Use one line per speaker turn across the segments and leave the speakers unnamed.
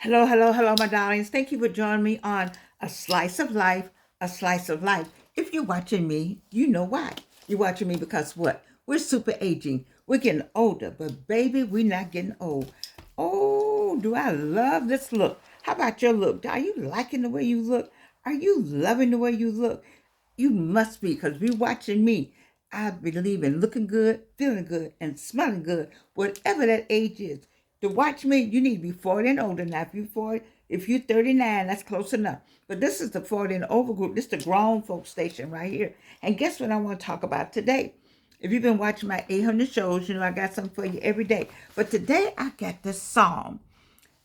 Hello, hello, hello, my darlings. Thank you for joining me on A Slice of Life, A Slice of Life. If you're watching me, you know why. You're watching me because what? We're super aging. We're getting older, but baby, we're not getting old. Oh, do I love this look? How about your look? Are you liking the way you look? Are you loving the way you look? You must be, because you're watching me. I believe in looking good, feeling good, and smelling good, whatever that age is. To watch me, you need to be 40 and older. Now, if you're 40, if you're 39, that's close enough. But this is the 40 and over group. This is the grown folk station right here. And guess what I want to talk about today? If you've been watching my 800 shows, you know I got something for you every day. But today I got this song.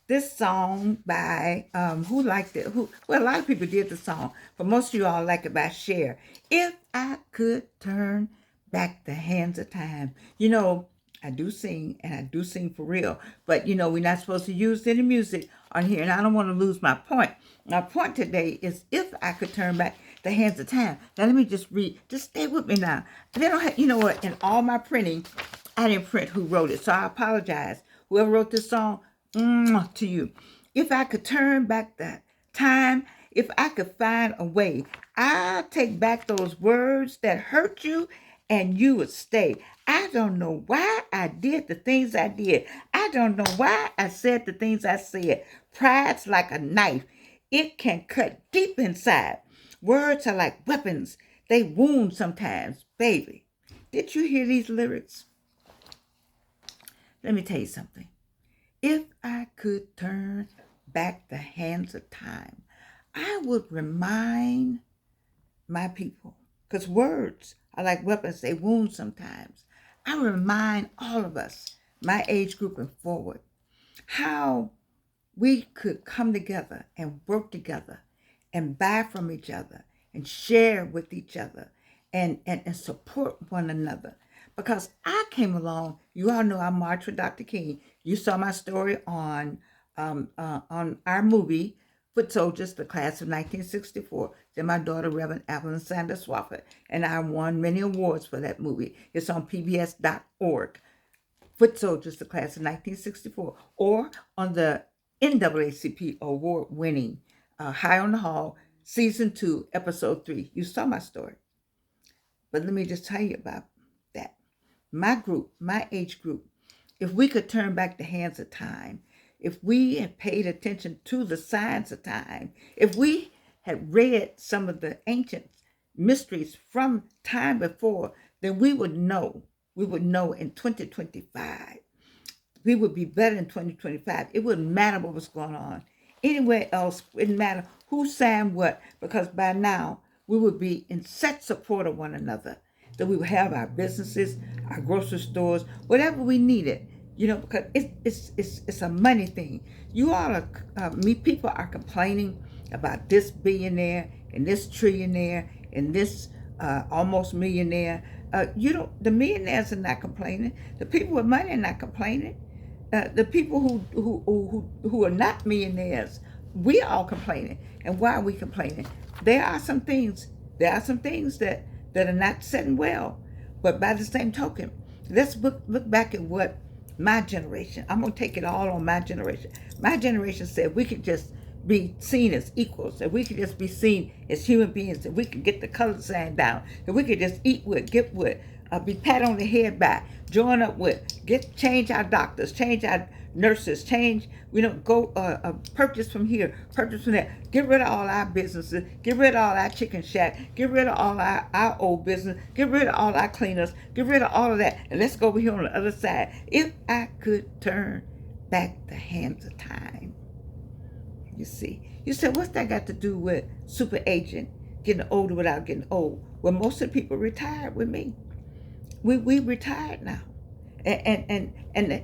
This song by who liked it? Who? Well, a lot of people did the song, but most of you all like it by Cher. If I could turn back the hands of time, I do sing and I do sing for real. But we're not supposed to use any music on here, and I don't want to lose my point. My point today is if I could turn back the hands of time. Now let me just read. Just stay with me now. They don't have, you know what? In all my printing, I didn't print who wrote it, so I apologize. Whoever wrote this song, to you. If I could turn back that time, if I could find a way, I'll take back those words that hurt you and you would stay. I don't know why I did the things I did. I don't know why I said the things I said. Pride's like a knife. It can cut deep inside. Words are like weapons. They wound sometimes. Baby, did you hear these lyrics? Let me tell you something. If I could turn back the hands of time, I would remind my people, because words are like weapons, they wound sometimes. I remind all of us, my age group and forward, how we could come together and work together and buy from each other and share with each other and support one another. Because I came along, you all know I marched with Dr. King. You saw my story on our movie, Foot Soldiers, the class of 1964. Then my daughter, Reverend Evelyn Sanders Swafford, and I won many awards for that movie. It's on pbs.org. Foot Soldiers, the class of 1964, or on the NAACP award-winning High on the Hall, Season 2, Episode 3. You saw my story. But let me just tell you about that. My group, my age group, if we could turn back the hands of time, if we had paid attention to the signs of time, if we had read some of the ancient mysteries from time before, then we would know in 2025. We would be better in 2025. It wouldn't matter what was going on. Anywhere else, it didn't matter who sang what, because by now we would be in such support of one another that we would have our businesses, our grocery stores, whatever we needed. Because it's a money thing. You all are, people are complaining about this billionaire and this trillionaire and this almost millionaire. The millionaires are not complaining. The people with money are not complaining. The people who are not millionaires, we are all complaining. And why are we complaining? There are some things. There are some things that are not setting well. But by the same token, let's look back at what my generation. I'm gonna take it all on my generation. My generation said we could just be seen as equals, that we could just be seen as human beings, that we could get the color sign down, that we could just eat with, get with, be pat on the head by, join up with, change our doctors, change our nurses, go purchase from here, purchase from there, get rid of all our businesses, get rid of all our chicken shack, get rid of all our old business, get rid of all our cleaners, get rid of all of that, and let's go over here on the other side. If I could turn back the hands of time. You see, you said, what's that got to do with super aging, getting older without getting old? Well, most of the people retired with me. We retired now, and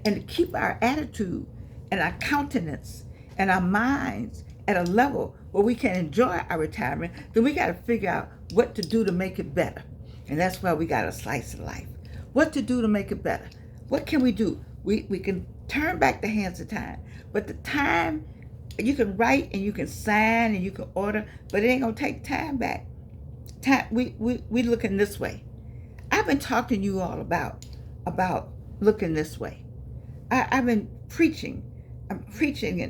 to keep our attitude and our countenance and our minds at a level where we can enjoy our retirement, then we got to figure out what to do to make it better, and that's why we got a slice of life. What to do to make it better? What can we do? We can turn back the hands of time, but the time. You can write and you can sign and you can order, but it ain't gonna take time back. Time we looking this way. I've been talking to you all about looking this way. I've been preaching. I'm preaching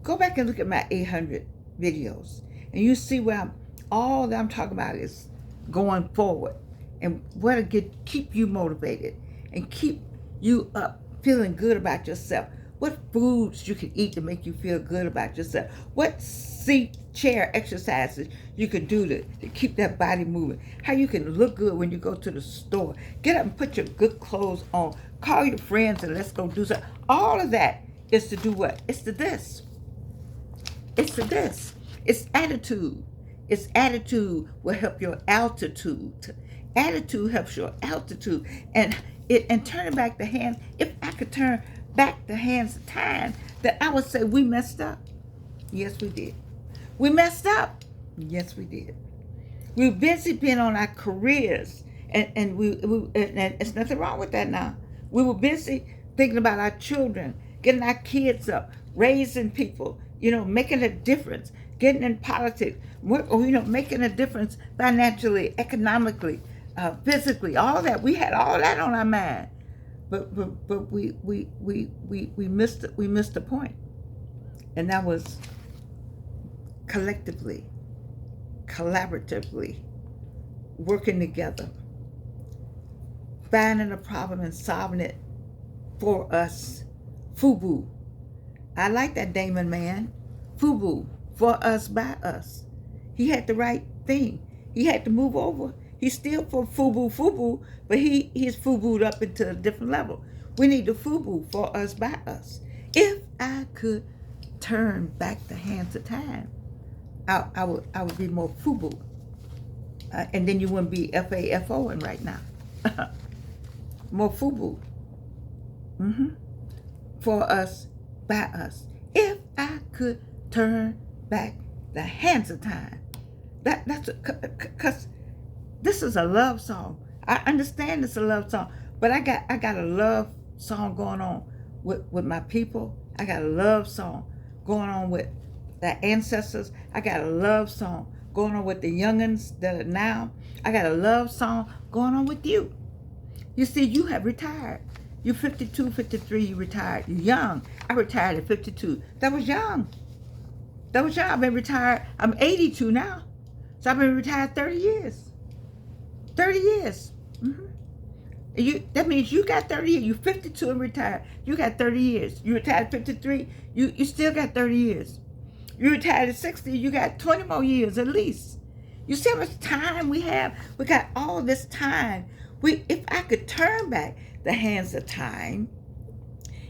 Go back and look at my 800 videos, and you see where all that I'm talking about is going forward, and what to keep you motivated and keep you up, feeling good about yourself. What foods you can eat to make you feel good about yourself. What seat, chair exercises you can do to keep that body moving. How you can look good when you go to the store. Get up and put your good clothes on. Call your friends and let's go do something. All of that is to do what? It's to this. It's to this. It's attitude. It's attitude will help your altitude. Attitude helps your altitude. And turning back the hands, if I could turn back the hands of time, that I would say we messed up. Yes, we did. We messed up. Yes, we did. We're busy being on our careers, and and there's nothing wrong with that now. We were busy thinking about our children, getting our kids up, raising people, making a difference, getting in politics, making a difference financially, economically, physically, all that. We had all that on our mind, but we missed the point, and that was collectively, collaboratively, working together, finding a problem and solving it for us. FUBU. I like that Damon man. FUBU. For us, by us. He had the right thing. He had to move over. He's still for FUBU, but he's FUBU'd up into a different level. We need the FUBU, for us, by us. If I could turn back the hands of time, I would be more FUBU. And then you wouldn't be FAFOing right now. More FUBU. For us, by us. If I could turn back the hands of time. That's because this is a love song. I understand it's a love song, but I got a love song going on with my people. I got a love song going on with the ancestors. I got a love song going on with the youngins that are now. I got a love song going on with you. You see, you have retired. You're 52, 53, you retired. You're young. I retired at 52. That was young. I've been retired. I'm 82 now. So I've been retired 30 years. 30 years. That means you got 30 years. You're 52 and retired. You got 30 years. You retired at 53. You still got 30 years. You retired at 60. You got 20 more years at least. You see how much time we have? We got all this time. If I could turn back the hands of time,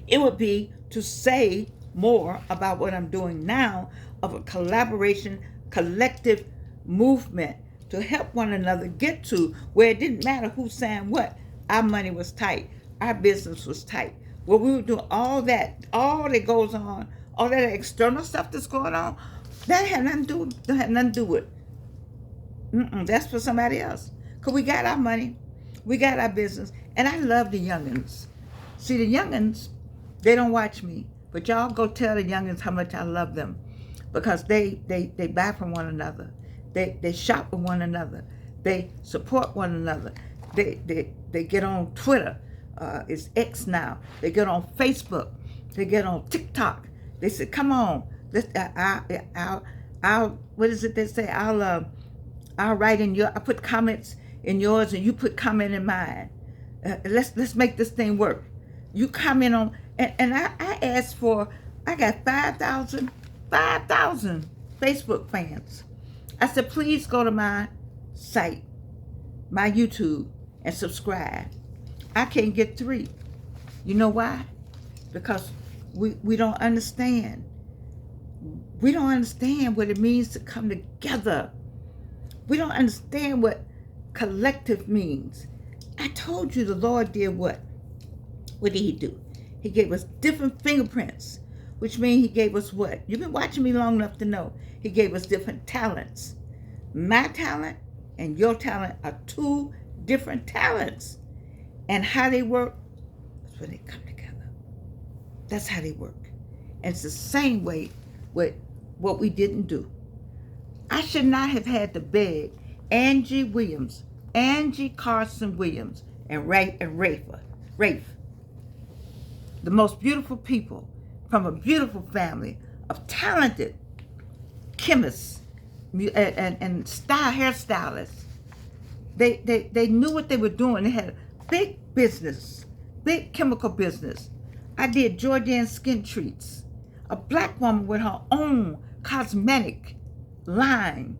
it would be to say more about what I'm doing now, of a collaboration, collective movement to help one another get to where it didn't matter who's saying what. Our money was tight. Our business was tight. Well, we were doing all that goes on, all that external stuff that's going on, that had nothing to do with. That's for somebody else. Because we got our money, we got our business, and I love the youngins. See, the youngins, they don't watch me, but y'all go tell the youngins how much I love them, because they buy from one another. They shop with one another. They support one another. They get on Twitter. It's X now. They get on Facebook. They get on TikTok. They say, "Come on, I'll what is it they say? I'll write in I put comments in yours, and you put comment in mine. Let's make this thing work. You comment on, and I asked for. I got 5,000 Facebook fans. I said, please go to my site, my YouTube, and subscribe. I can't get 3. You know why? Because we don't understand. We don't understand what it means to come together. We don't understand what collective means. I told you the Lord did what? What did he do? He gave us different fingerprints, which means he gave us what? You've been watching me long enough to know. He gave us different talents. My talent and your talent are 2 different talents. And how they work, that's when they come together. That's how they work. And it's the same way with what we didn't do. I should not have had to beg Angie Carson Williams, and Rafe, the most beautiful people from a beautiful family of talented chemists and hairstylists. They knew what they were doing. They had a big business, big chemical business. I did Jordan Skin Treats, a black woman with her own cosmetic line,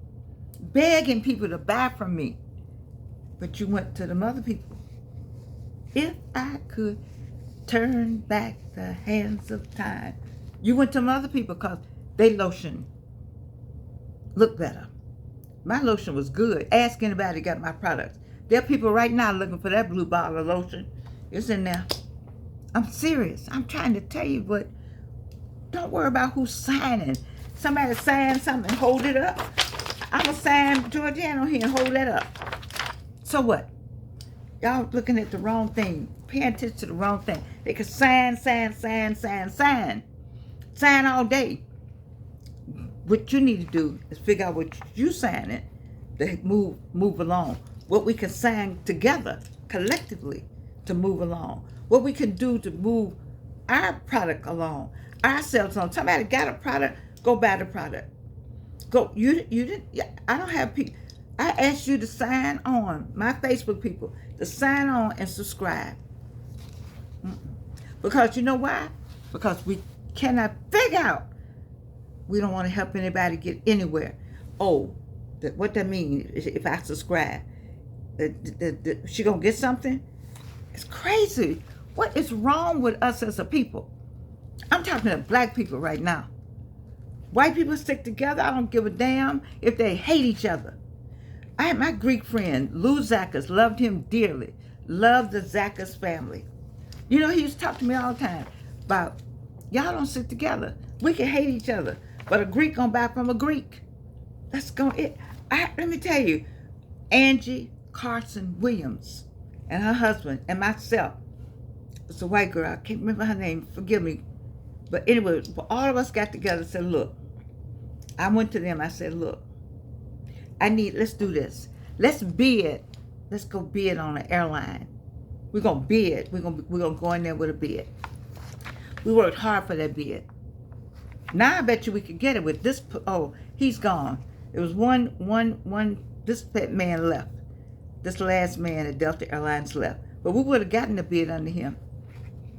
begging people to buy from me. But you went to them other people. If I could turn back the hands of time, you went to them other people because they lotion looked better. My lotion was good. Ask anybody who got my products. There are people right now looking for that blue bottle of lotion. It's in there. I'm serious. I'm trying to tell you, but don't worry about who's signing. Somebody sign something and hold it up. I'm going to sign Georgiano here and hold that up. So what? Y'all looking at the wrong thing. Paying attention to the wrong thing. They can sign. Sign all day. What you need to do is figure out what you signing to move along. What we can sign together, collectively, to move along. What we can do to move our product along, ourselves on. Somebody got a product, go buy the product. Go. You didn't. I don't have people. I asked you to sign on, my Facebook people, to sign on and subscribe. Because you know why? Because we cannot figure out. We don't want to help anybody get anywhere. Oh, what that means if I subscribe? She gonna get something? It's crazy. What is wrong with us as a people? I'm talking to black people right now. White people stick together. I don't give a damn if they hate each other. I had my Greek friend, Lou Zachas, loved him dearly. Loved the Zachas family. You know, he used to talk to me all the time about, y'all don't sit together. We can hate each other, but a Greek gonna buy from a Greek. Let me tell you, Angie Carson Williams and her husband and myself, it's a white girl, I can't remember her name, forgive me. But anyway, all of us got together and said, look, I went to them, I said, look, let's do this. Let's bid. Let's go bid on an airline. We're going to bid. We're going to go in there with a bid. We worked hard for that bid. Now I bet you we could get it with this. Oh, he's gone. It was this man left. This last man at Delta Airlines left. But we would have gotten the bid under him.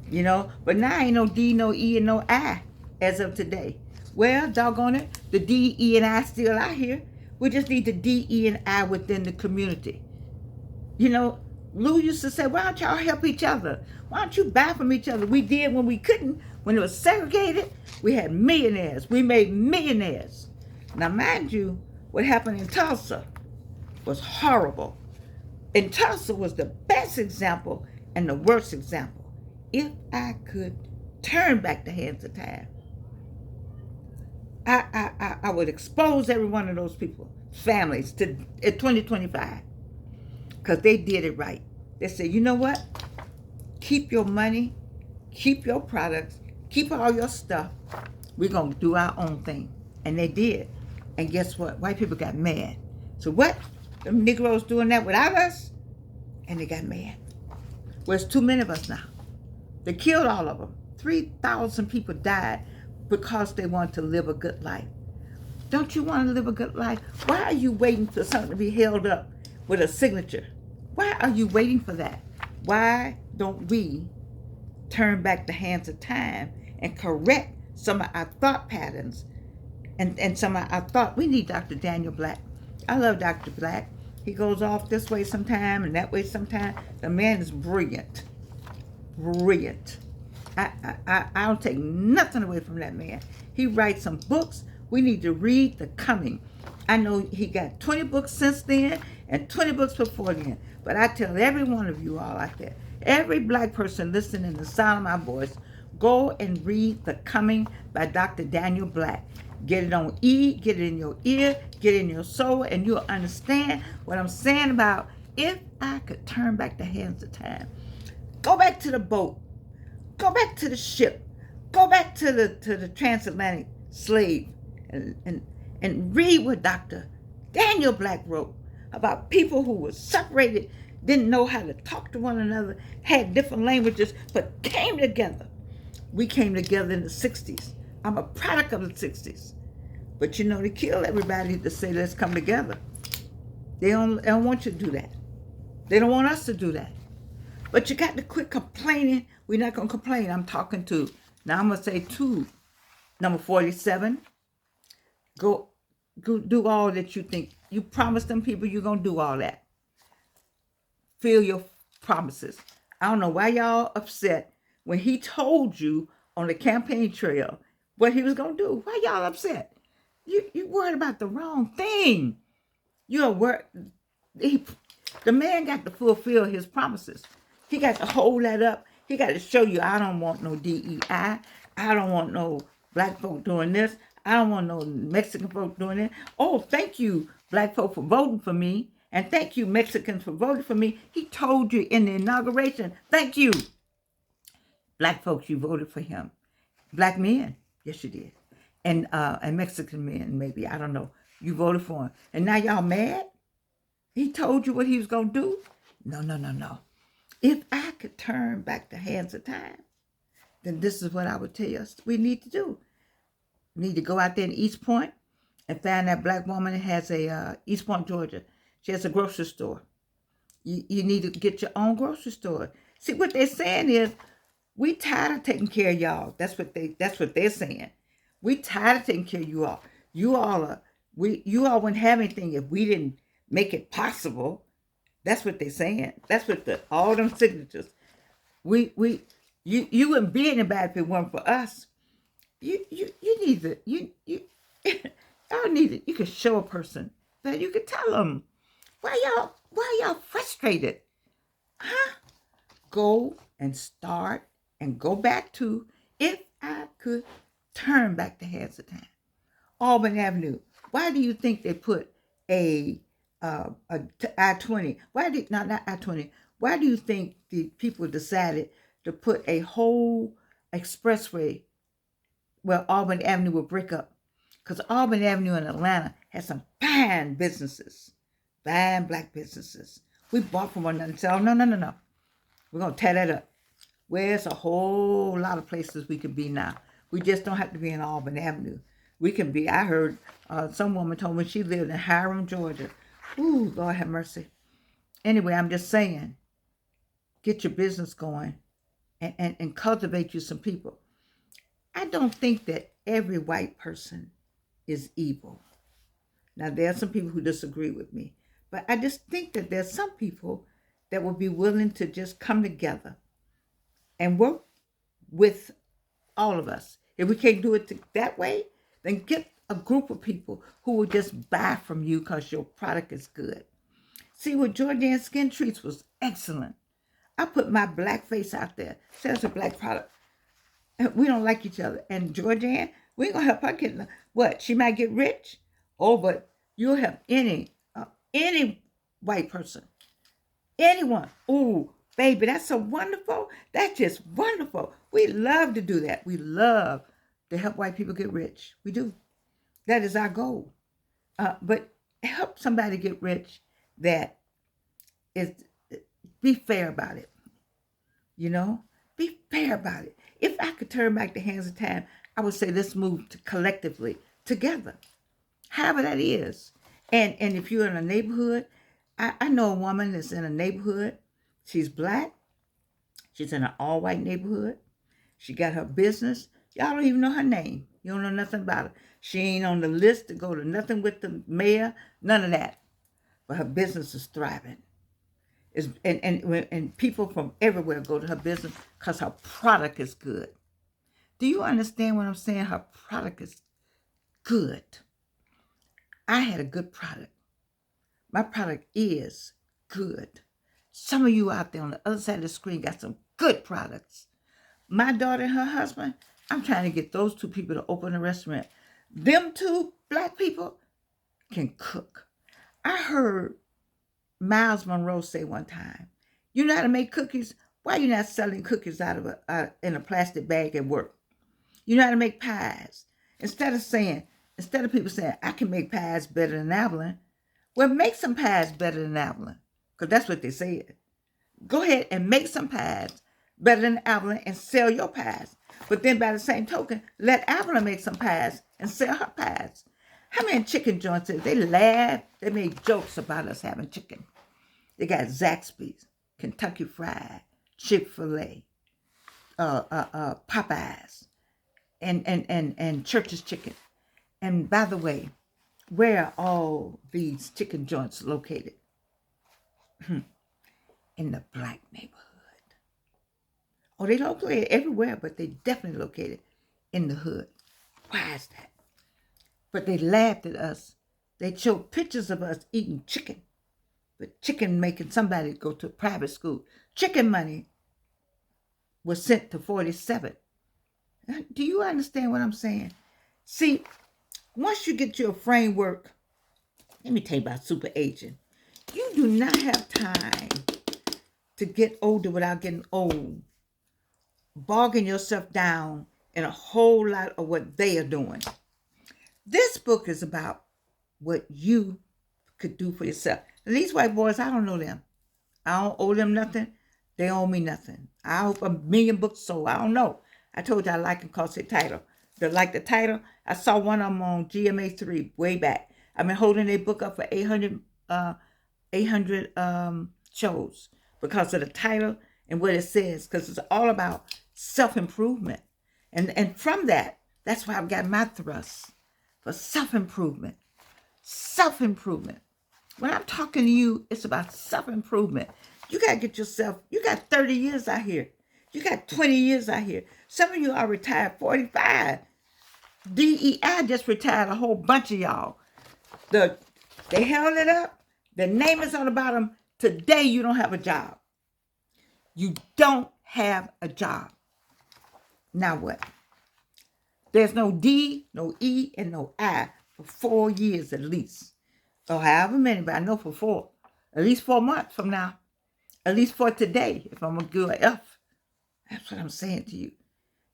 You know? But now ain't no D, no E, and no I as of today. Well, doggone it, the D, E, and I still out here. We just need the D, E, and I within the community. You know, Lou used to say, why don't y'all help each other? Why don't you buy from each other? We did when we couldn't. When it was segregated, we had millionaires. We made millionaires. Now, mind you, what happened in Tulsa was horrible. And Tulsa was the best example and the worst example. If I could turn back the hands of time, I would expose every one of those people, families, to 2025. Because they did it right. They said, you know what? Keep your money, keep your products, keep all your stuff. We're going to do our own thing. And they did. And guess what? White people got mad. So what? The Negroes doing that without us? And they got mad. Well, it's too many of us now. They killed all of them. 3,000 people died because they wanted to live a good life. Don't you want to live a good life? Why are you waiting for something to be held up with a signature? Why are you waiting for that? Why don't we turn back the hands of time and correct some of our thought patterns and some of our thought? We need Dr. Daniel Black. I love Dr. Black. He goes off this way sometime and that way sometime. The man is brilliant. Brilliant. I don't take nothing away from that man. He writes some books. We need to read The Coming. I know he got 20 books since then and 20 books before then. But I tell every one of you all out there, every black person listening to the sound of my voice, go and read The Coming by Dr. Daniel Black. Get it on get it in your ear, get it in your soul, and you'll understand what I'm saying about if I could turn back the hands of time. Go back to the boat. Go back to the ship. Go back to the transatlantic slave and read what Dr. Daniel Black wrote about people who were separated, didn't know how to talk to one another, had different languages, but came together. We came together in the 60s. I'm a product of the 60s. But you know, they kill everybody to say, let's come together. They don't want you to do that. They don't want us to do that. But you got to quit complaining. We're not going to complain. I'm talking to, now I'm going to say to number 47. Go do all that you think. You promised them people you're going to do all that. Fulfill your promises. I don't know why y'all upset when he told you on the campaign trail what he was going to do. Why y'all upset? You worried about the wrong thing. You're worried. The man got to fulfill his promises. He got to hold that up. He got to show you, I don't want no DEI. I don't want no black folk doing this. I don't want no Mexican folk doing it. Oh, thank you, black folk, for voting for me. And thank you, Mexicans, for voting for me. He told you in the inauguration, thank you. Black folks, you voted for him. Black men, yes, you did. And Mexican men, maybe, I don't know. You voted for him. And now y'all mad? He told you what he was going to do? No. If I could turn back the hands of time, then this is what I would tell us we need to do. We need to go out there in East Point and find that black woman that has a, East Point, Georgia. She has a grocery store. You need to get your own grocery store. See, what they're saying is, we tired of taking care of y'all. That's what they're saying. We tired of taking care of you all. You all wouldn't have anything if we didn't make it possible. That's what they're saying. That's what all them signatures. You wouldn't be anybody if it weren't for us. You need to y'all need it. You can show a person that you can tell them why y'all frustrated, huh? Go and start and go back to, if I could turn back the hands of time. Auburn Avenue. Why do you think they put a I-20? Not I-20? Why do you think the people decided to put a whole expressway where Auburn Avenue will break up? Because Auburn Avenue in Atlanta has some fine businesses, fine black businesses. We bought from one another and said, oh, no. We're going to tear that up. Where's a whole lot of places we could be now. We just don't have to be in Auburn Avenue. We can be, I heard some woman told me she lived in Hiram, Georgia. Ooh, Lord have mercy. Anyway, I'm just saying, get your business going and cultivate you some people. I don't think that every white person is evil. Now, there are some people who disagree with me, but I just think that there's some people that will be willing to just come together and work with all of us. If we can't do it that way, then get a group of people who will just buy from you because your product is good. See, what Jordan Skin Treats was excellent. I put my black face out there. Says a black product. And we don't like each other. And Jordan, we ain't gonna help her get what? She might get rich. Oh, but you'll help any white person. Anyone. Ooh, baby, that's so wonderful. That's just wonderful. We love to do that. We love to help white people get rich. We do. That is our goal. But help somebody get rich that is, be fair about it. You know? Be fair about it. If I could turn back the hands of time, I would say let's move collectively together. However that is. And if you're in a neighborhood, I know a woman that's in a neighborhood. She's black. She's in an all-white neighborhood. She got her business. Y'all don't even know her name. You don't know nothing about her. She ain't on the list to go to nothing with the mayor. None of that. But her business is thriving. And people from everywhere go to her business because her product is good. Do you understand what I'm saying? Her product is good. I had a good product. My product is good. Some of you out there on the other side of the screen got some good products. My daughter and her husband, I'm trying to get those two people to open a restaurant. Them two black people can cook. I heard Miles Monroe say one time, you know how to make cookies? Why are you not selling cookies out of in a plastic bag at work? You know how to make pies. Instead of people saying, I can make pies better than Evelyn, well, make some pies better than Evelyn, because that's what they said. Go ahead and make some pies better than Evelyn and sell your pies. But then by the same token, let Avila make some pies and sell her pies. How many chicken joints is they laughed? They made jokes about us having chicken. They got Zaxby's, Kentucky Fried, Chick-fil-A, Popeyes, and Church's Chicken. And by the way, where are all these chicken joints located? In the black neighborhood. Oh, they located everywhere, but they definitely located in the hood. Why is that? But they laughed at us. They showed pictures of us eating chicken. But chicken making somebody go to private school. Chicken money was sent to 47. Do you understand what I'm saying? See, once you get your framework, let me tell you about super aging. You do not have time to get older without getting old. Bogging yourself down in a whole lot of what they are doing. This book is about what you could do for yourself. And these white boys, I don't know them. I don't owe them nothing. They owe me nothing. I hope 1,000,000 books sold. I don't know. I told you I like them because the title. They like the title. I saw one of them on GMA3 way back. I've been holding their book up for 800 shows because of the title and what it says, because it's all about self-improvement. And from that, that's why I've got my thrust for self-improvement. Self-improvement. When I'm talking to you, it's about self-improvement. You got to get yourself, you got 30 years out here. You got 20 years out here. Some of you are retired 45. DEI just retired a whole bunch of y'all. They held it up. The name is on the bottom. Today, you don't have a job. You don't have a job. Now what? There's no D, no E, and no I for 4 years at least. Or however many, but I know for 4. At least 4 months from now. At least for today, if I'm going to do an F. That's what I'm saying to you.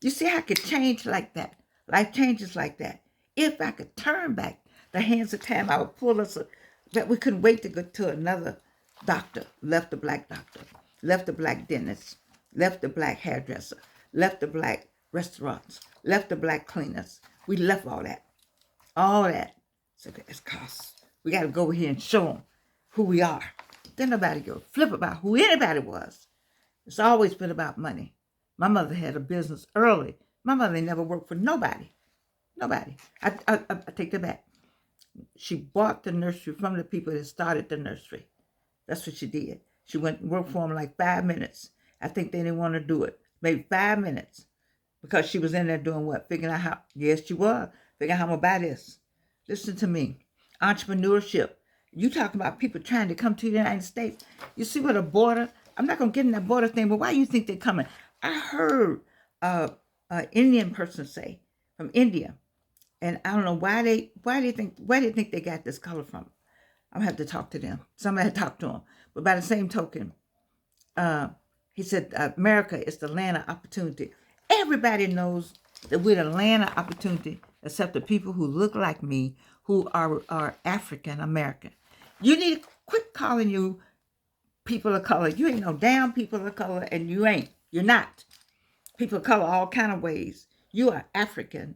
You see how I could change like that? Life changes like that. If I could turn back the hands of time, I would pull us, that we couldn't wait to go to another doctor. Left the black doctor. Left the black dentist. Left the black hairdresser. Left the black restaurants. Left the black cleaners. We left all that. All that. So it's cost. We got to go over here and show them who we are. Then nobody go flip about who anybody was. It's always been about money. My mother had a business early. My mother never worked for nobody. Nobody. I take that back. She bought the nursery from the people that started the nursery. That's what she did. She went and worked for them like 5 minutes. I think they didn't want to do it. Maybe 5 minutes. Because she was in there doing what? Figuring out how, yes, she was. Figuring out how I'm going to buy this. Listen to me. Entrepreneurship. You talk about people trying to come to the United States. You see what a border, I'm not going to get in that border thing, but why do you think they're coming? I heard an Indian person say, from India, and I don't know why they think they got this color from. I'm going to have to talk to them. Somebody talk to them. But by the same token, he said, America is the land of opportunity. Everybody knows that we're the land of opportunity, except the people who look like me, who are African American. You need to quit calling you people of color. You ain't no damn people of color, and you ain't. You're not. People of color all kind of ways. You are African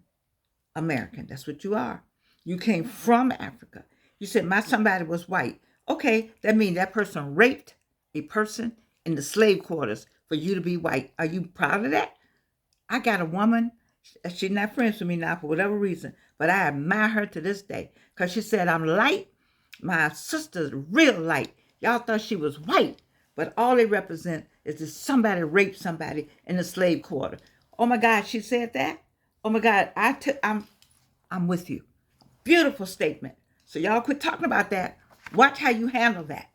American. That's what you are. You came from Africa. You said my somebody was white. Okay, that means that person raped a person in the slave quarters for you to be white. Are you proud of that? I got a woman. She's not friends with me now for whatever reason, but I admire her to this day because she said I'm light. My sister's real light. Y'all thought she was white, but all they represent is that somebody raped somebody in the slave quarter. Oh my God, she said that? Oh my God, I'm with you. Beautiful statement. So y'all quit talking about that. Watch how you handle that.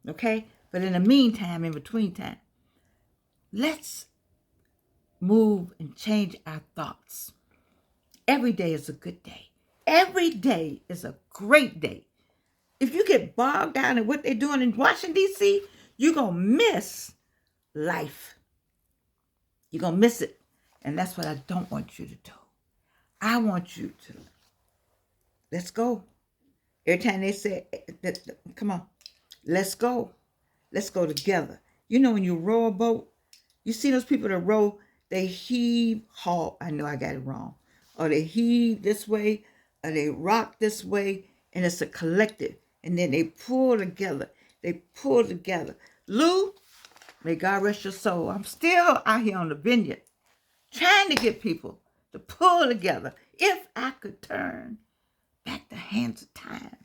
Okay? But in the meantime, in between time, let's move and change our thoughts. Every day is a good day. Every day is a great day. If you get bogged down in what they're doing in Washington, D.C., you're going to miss life. You're going to miss it. And that's what I don't want you to do. I want you to, let's go. Every time they say, come on, let's go. Let's go together. You know when you row a boat, you see those people that row, they heave, haul. I know I got it wrong. Or they heave this way, or they rock this way, and it's a collective. And then they pull together. They pull together. Lou, may God rest your soul. I'm still out here on the vineyard trying to get people to pull together. If I could turn back the hands of time,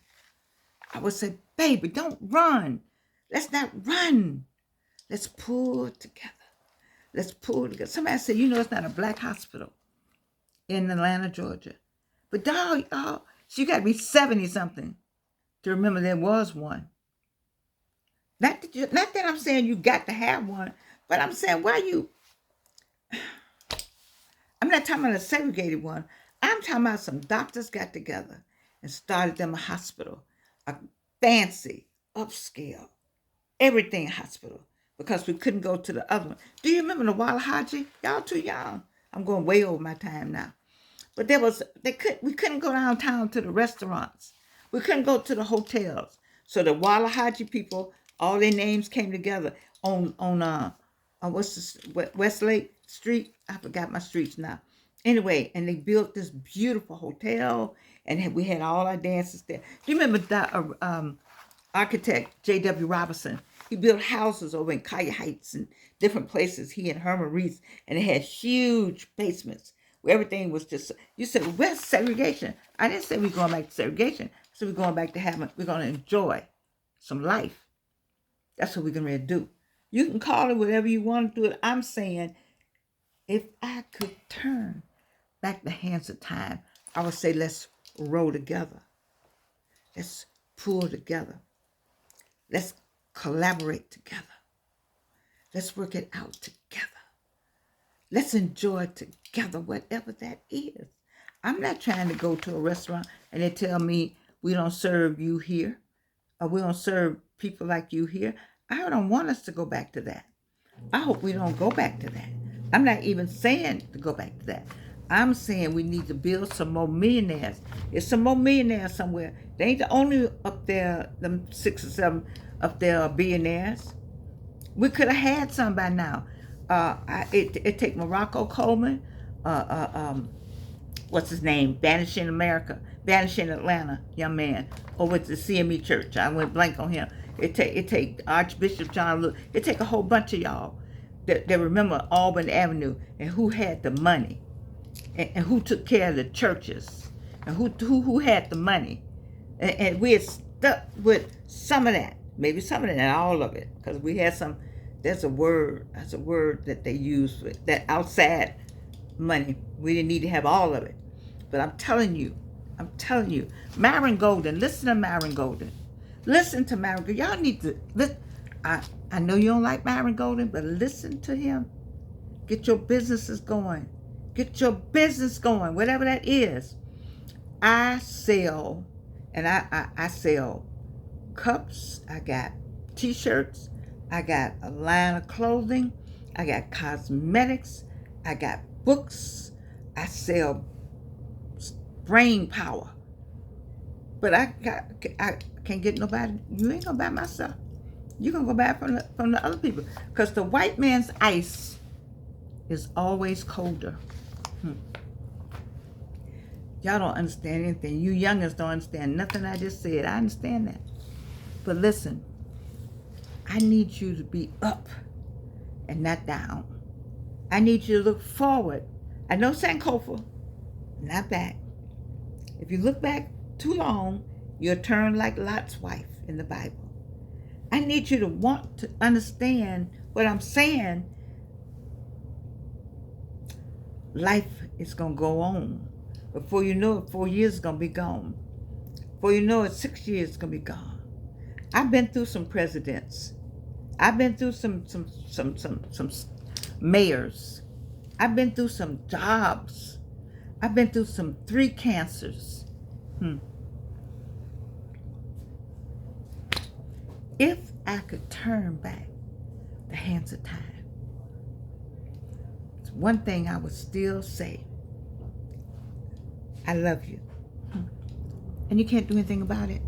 I would say, baby, don't run. Let's not run. Let's pull together. Let's pull together. Somebody said, it's not a black hospital in Atlanta, Georgia. But dog, so you got to be 70-something to remember there was one. Not that I'm saying you got to have one, but I'm saying I'm not talking about a segregated one. I'm talking about some doctors got together and started them a hospital, a fancy, upscale, everything hospital, because we couldn't go to the other one. Do you remember the Wallahaji? Y'all too young. I'm going way over my time now. But we couldn't go downtown to the restaurants. We couldn't go to the hotels. So the Wallahaji people, all their names came together on Westlake Street. I forgot my streets now. Anyway, and they built this beautiful hotel, and we had all our dances there. Do you remember the architect J.W. Robinson? He built houses over in Collier Heights and different places. He and Herman Reese, and they had huge basements where everything was just. You said, well, where's segregation? I didn't say we're going back to segregation. I said we're going back to we're going to enjoy some life. That's what we're going to do. You can call it whatever you want to do it. I'm saying, if I could turn back the hands of time, I would say let's roll together. Let's pull together. Let's collaborate together. Let's work it out together. Let's enjoy together, whatever that is. I'm not trying to go to a restaurant and they tell me we don't serve you here, or we don't serve people like you here. I don't want us to go back to that. I hope we don't go back to that. I'm not even saying to go back to that. I'm saying we need to build some more millionaires. There's some more millionaires somewhere. They ain't the only up there, them 6 or 7 up there are billionaires. We could have had some by now. It take Morocco Coleman, what's his name? Vanishing Atlanta, young man, over at the CME Church. I went blank on him. It take Archbishop John Lewis. It take a whole bunch of y'all that remember Auburn Avenue and who had the money, and who took care of the churches, and who had the money, and we had stuck with some of that, maybe some of that, not all of it, because we had some. That's a word that they use for that outside money. We didn't need to have all of it, but I'm telling you, Myron Golden. Listen to Myron Golden. Listen to Myron Golden. Y'all need to listen. I know you don't like Myron Golden, but listen to him. Get your businesses going. Get your business going, whatever that is. I sell, and I sell cups. I got t-shirts. I got a line of clothing. I got cosmetics. I got books. I sell brain power. But I can't get nobody. You ain't gonna buy my stuff. You're gonna go buy from the other people, because the white man's ice is always colder. Y'all don't understand anything. You youngins don't understand nothing I just said. I understand that. But listen, I need you to be up and not down. I need you to look forward. I know Sankofa, not back. If you look back too long, you'll turn like Lot's wife in the Bible. I need you to want to understand what I'm saying. Life is going to go on. Before you know it, 4 years is going to be gone. Before you know it, 6 years is going to be gone. I've been through some presidents. I've been through some mayors. I've been through some jobs. I've been through some 3 cancers. If I could turn back the hands of time, it's one thing I would still say. I love you. And you can't do anything about it.